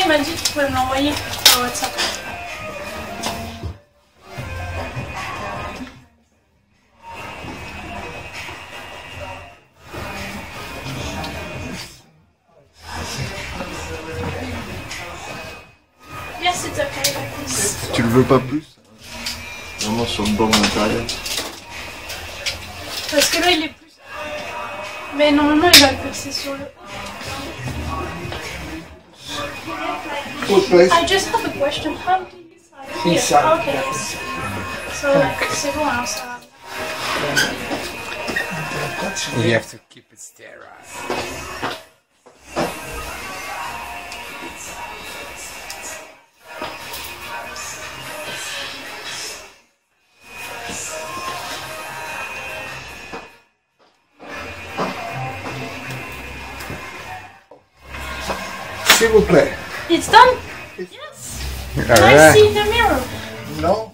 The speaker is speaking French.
m'a dit que tu pouvais me l'envoyer par WhatsApp. Yes, it's okay like this. Tu le veux pas plus? Vraiment sur le bord intérieur. Parce que là, il est plus... Mais normalement, il va le percer sur le... I just have a question. How do you decide? Inside. Okay, yes. So, like, c'est bon, alors ça... You have to keep it sterile. S'il vous plaît. It's done? Yes. Can I Alright. see the mirror? Non.